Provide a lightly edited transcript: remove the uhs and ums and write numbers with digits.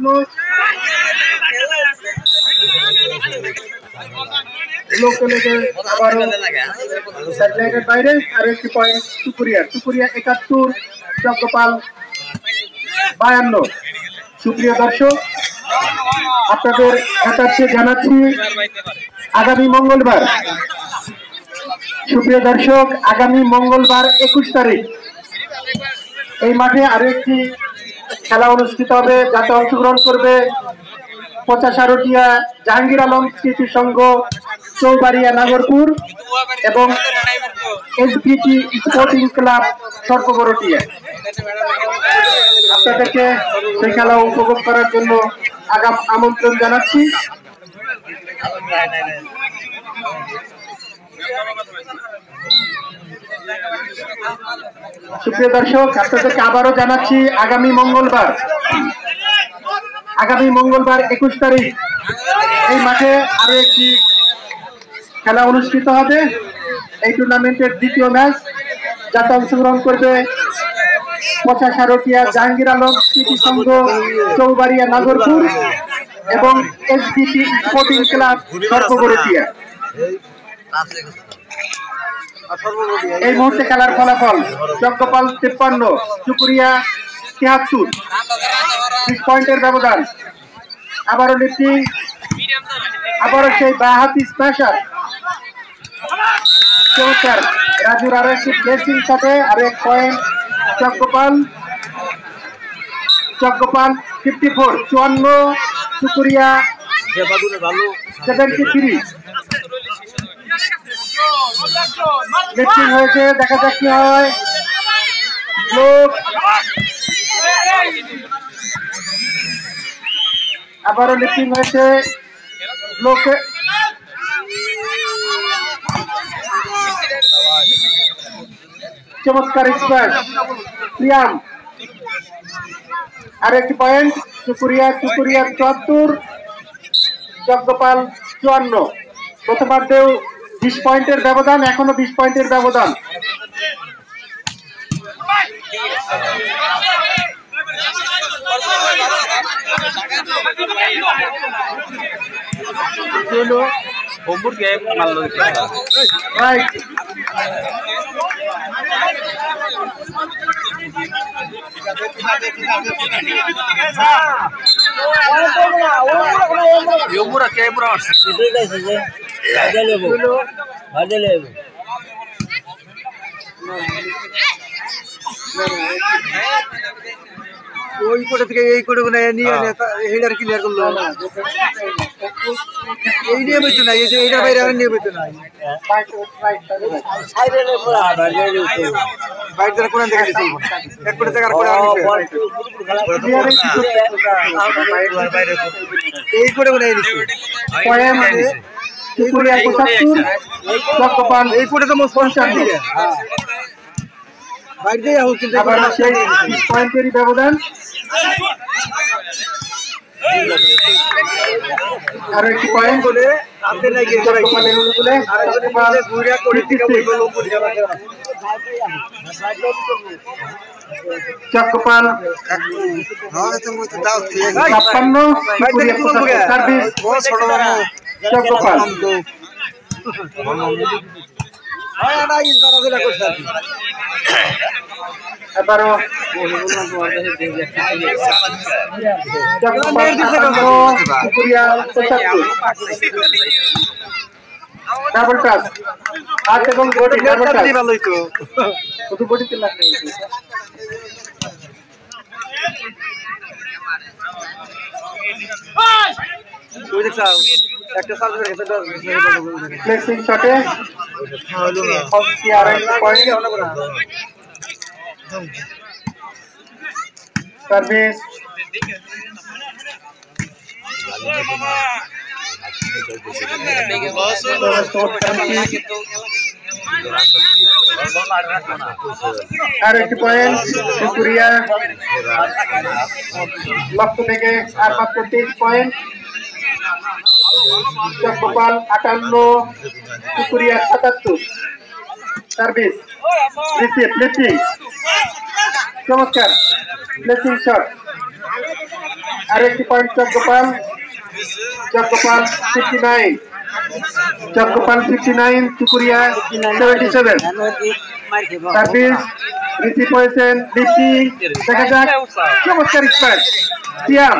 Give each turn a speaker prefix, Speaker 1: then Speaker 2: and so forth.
Speaker 1: Close লোককে আবারও লাইনের বাইরে আর একটি পয়েন্ট সুপুরিয়া ৭১ চক্রপাল ৫২। সুপ্রিয় দর্শক, আপনাদের কাছে জানাচ্ছি আগামী মঙ্গলবার, সুপ্রিয় দর্শক, আগামী মঙ্গলবার ২১ তারিখ এই মাঠে আরো একটি খেলা অনুষ্ঠিত হবে, যাতে অংশগ্রহণ করবে ৫০ জাহাঙ্গীর আলম স্মৃতি সংঘ চৌবাড়িয়া নাগরপুর এবং এসবিটি স্পোর্টিং ক্লাব সর্পবরটিয়া। আপনাদেরকে সেই খেলা উপভোগ করার জন্য আগাম আমন্ত্রণ জানাচ্ছি। সুপ্রিয় দর্শক, আপনাদেরকে আবারও জানাচ্ছি আগামী মঙ্গলবার ২১ তারিখ এই মাঠে আরো একটি খেলা অনুষ্ঠিত হবে। এই টুর্নামেন্টের দ্বিতীয় ম্যাচ, যাতে অংশগ্রহণ করবে ৫০ জাহাঙ্গীর আলম স্মৃতি সংঘ চৌবাড়িয়া নাগরপুর এবং এসবিটি স্পোর্টিং ক্লাব সর্পবরটিয়া। এই মুহূর্তে খেলার ফলাফল: চক্রপাল ৫৩, সুপুরিয়া ৭৩, ২০ পয়েন্টের ব্যবধান। আবারও লিফটিং, আবারও সেই বাহাতি স্ম্যাশার, চমৎকার রাজুর আরো একটি প্লেসিং সাথে আরো ১ পয়েন্ট চক্রপাল ৫৪, ৫৪, সুপুরিয়া ৭৩। লিফটিং হয়েছে, দেখা যাক কি হয়। লোক আবারও লিফটিং হয়েছে, লোকে চমৎকার স্প্যাশ প্রিয়াম, আর একটি পয়েন্ট সুপুরিয়া ৭৪, চক্রপাল ৫৪। প্রথমার্ধেও ২০ পয়েন্টের ব্যবধান, এখনো ২০ পয়েন্টের ব্যবধান। ওই কোটা থেকে এই কোটা নিয়ে হেডার ক্লিয়ার করলো না, এই নিয়ে বইতো না, এইটার বাইরে আর নিয়ে বইতো না। বাইরে যারা কোরআন দেখে দিয়েছিল এক কোটা থেকে আর কোটা এই কোটা নিয়ে দিচ্ছে চক্রপাল, এই কোটা তো মোট ৫০ দিয়ে বাইরে আবার সেই পয়েন্টেরই ব্যবধান। আরো একটি পয়েন্ট বলে চক্রপাল ৫৬, সার্ভিস চক্রপাল। এবারও ডাবল টাচ, হাত এবং বডি ডাবল টাচ, ভালোই তো শুধু বডিতে লাগবে। একটা প্লেসিং শটে সার্ভিস আর একটি পয়েন্ট সুপুরিয়া লক্ষ্য থেকে আর মাত্র 23 পয়েন্ট। চক্রপাল 58, সুপুরিয়া 77। সার্ভিস রিসিভ লিফটিং চমৎকার প্লেসিং শট। আরেকটি পয়েন্ট জগগোপাল 59, জগগোপাল 59, চুকুরিয়া 77। সার্ভিস রিসিভ হয়েছেন দীপ্তি, দেখা যাক চমৎকার স্ম্যাশ সিয়াম।